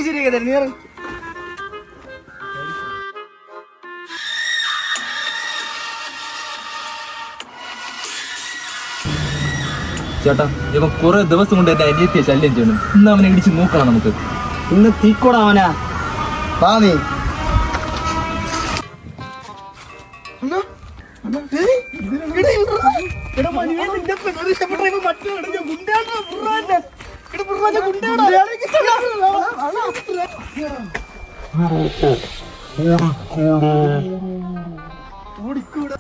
ശരിയാക്കി തരും. നീ ചേട്ടാ ഇവൻ കുറെ ദിവസം കൊണ്ട് എന്റെ അനിയത്തിയെ ശല്യം ചെയ്യണം. ഇന്ന് അവനെ ഇടിച്ച് നോക്കണം നമുക്ക്. ഇന്ന് തീക്കോടാ അവനാ. വാ നീ. ഓടിക്കൂടാ.